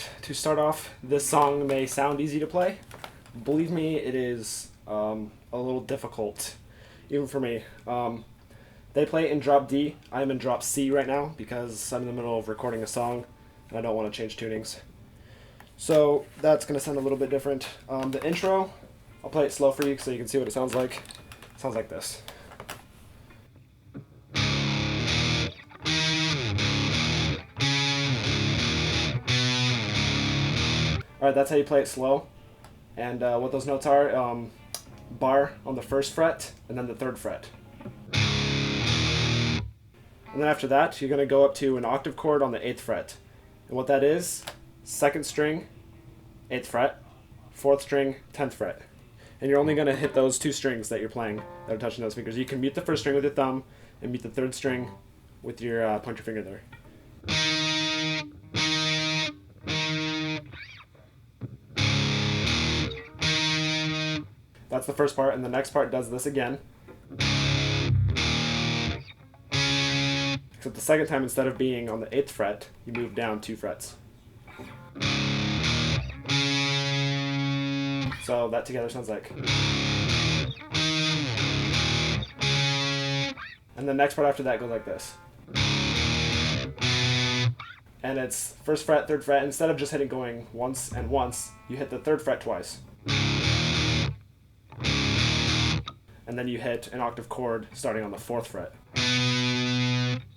Alright, to start off, this song may sound easy to play. Believe me, it is a little difficult, even for me. They play in drop D. I'm in drop C right now because I'm in the middle of recording a song and I don't want to change tunings. So that's going to sound a little bit different. The intro, I'll play it slow for you so you can see what it sounds like. It sounds like this. Alright, that's how you play it slow. And what those notes are, bar on the first fret, and then the third fret. And then after that, you're going to go up to an octave chord on the 8th fret. And what that is, 2nd string, 8th fret, 4th string, 10th fret. And you're only going to hit those two strings that you're playing that are touching those fingers. You can mute the first string with your thumb, and mute the 3rd string with your pointer finger there. That's the first part, and the next part does this again. Except the second time, instead of being on the 8th fret, you move down 2 frets. So that together sounds like. And the next part after that goes like this. And it's 1st fret, 3rd fret. Instead of just hitting going once and once, you hit the 3rd fret twice. And then you hit an octave chord starting on the 4th fret.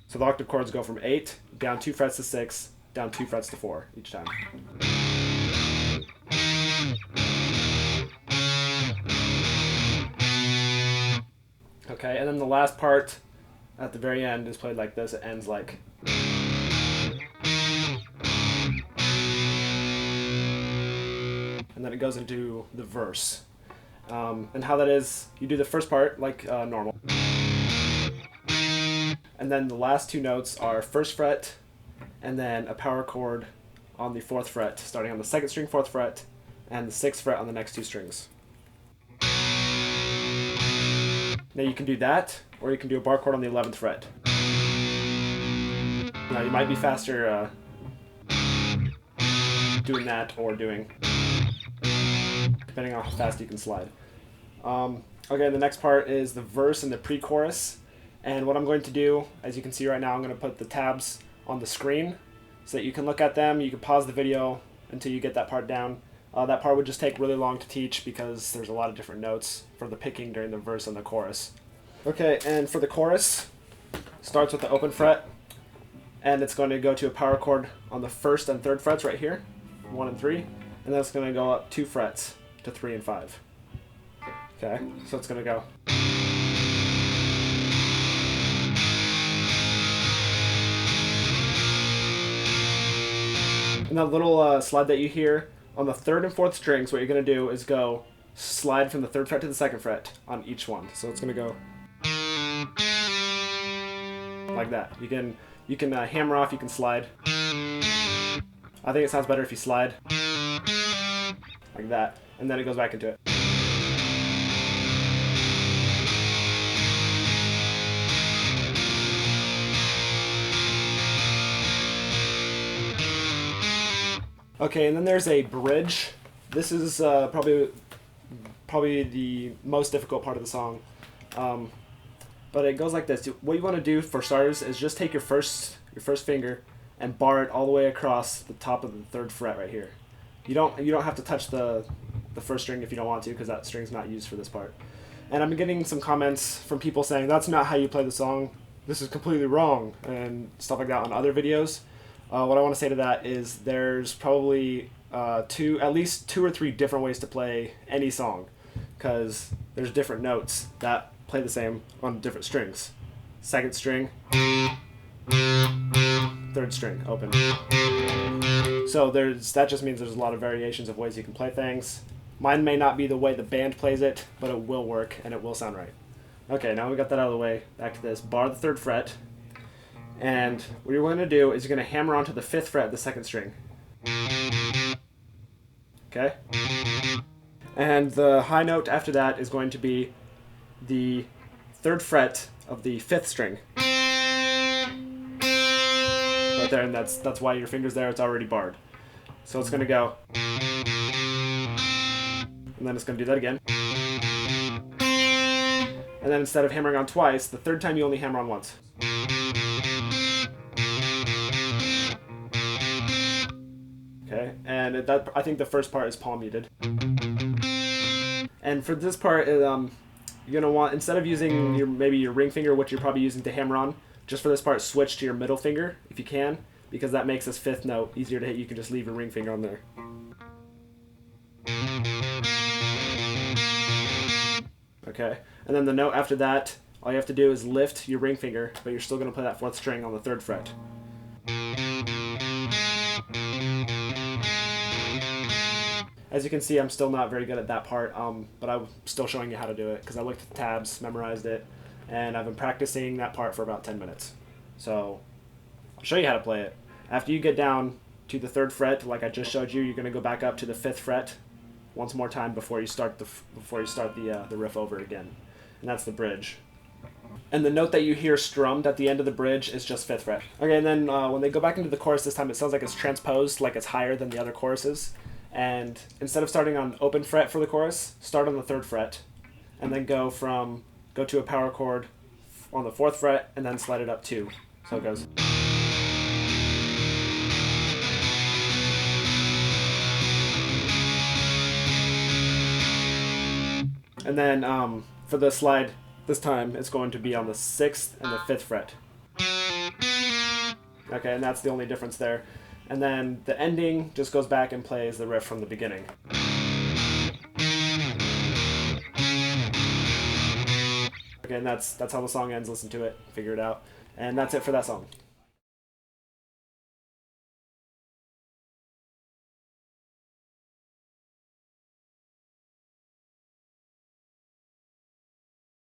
So the octave chords go from 8, down 2 frets to 6, down 2 frets to 4 each time. Okay, and then the last part at the very end is played like this. It ends like. And then it goes into the verse. And how that is, you do the first part like normal. And then the last two notes are 1st fret, and then a power chord on the 4th fret, starting on the 2nd string, 4th fret, and the 6th fret on the next 2 strings. Now you can do that, or you can do a bar chord on the 11th fret. Now you might be faster doing that or doing, depending on how fast you can slide. Okay, the next part is the verse and the pre-chorus. And what I'm going to do, as you can see right now, I'm going to put the tabs on the screen so that you can look at them. You can pause the video until you get that part down. That part would just take really long to teach because there's a lot of different notes for the picking during the verse and the chorus. Okay, and for the chorus, starts with the open fret, and it's going to go to a power chord on the 1st and 3rd frets right here, 1 and 3, and then it's going to go up 2 frets to 3 and 5. Okay, so it's going to go. And that little slide that you hear on the 3rd and 4th strings, what you're going to do is go slide from the 3rd fret to the 2nd fret on each one. So it's going to go like that. You can hammer off, you can slide. I think it sounds better if you slide like that, and then it goes back into it. Okay, and then there's a bridge. This is probably the most difficult part of the song. But it goes like this. What you want to do for starters is just take your first finger and bar it all the way across the top of the 3rd fret right here. You don't have to touch the 1st string if you don't want to, because that string's not used for this part. And I'm getting some comments from people saying that's not how you play the song. This is completely wrong and stuff like that on other videos. What I want to say to that is there's probably at least 2 or 3 different ways to play any song, because there's different notes that play the same on different strings. 2nd string, 3rd string, open. So that just means there's a lot of variations of ways you can play things. Mine may not be the way the band plays it, but it will work and it will sound right. Okay, now we got that out of the way. Back to this. Bar the 3rd fret. And what you're going to do is you're going to hammer onto the 5th fret of the 2nd string. Okay? And the high note after that is going to be the 3rd fret of the 5th string. Right there, and that's why your finger's there, it's already barred. So it's going to go, and then it's going to do that again. And then instead of hammering on twice, the third time you only hammer on once. Okay, and that, I think the first part is palm muted. And for this part, you're gonna want, instead of using maybe your ring finger, which you're probably using to hammer on, just for this part, switch to your middle finger if you can, because that makes this fifth note easier to hit. You can just leave your ring finger on there. Okay, and then the note after that, all you have to do is lift your ring finger, but you're still gonna play that fourth string on the third fret. As you can see, I'm still not very good at that part, but I'm still showing you how to do it because I looked at the tabs, memorized it, and I've been practicing that part for about 10 minutes. So I'll show you how to play it. After you get down to the third fret, like I just showed you, you're going to go back up to the fifth fret once more time before you start the riff over again, and that's the bridge. And the note that you hear strummed at the end of the bridge is just fifth fret. Okay, and then when they go back into the chorus this time, it sounds like it's transposed, like it's higher than the other choruses. And instead of starting on open fret for the chorus, start on the third fret, and then go to a power chord on the fourth fret, and then slide it up 2. So it goes. And then for the slide this time, it's going to be on the 6th and the 5th fret. Okay, and that's the only difference there. And then the ending just goes back and plays the riff from the beginning. Okay, and that's how the song ends. Listen to it, figure it out. And that's it for that song.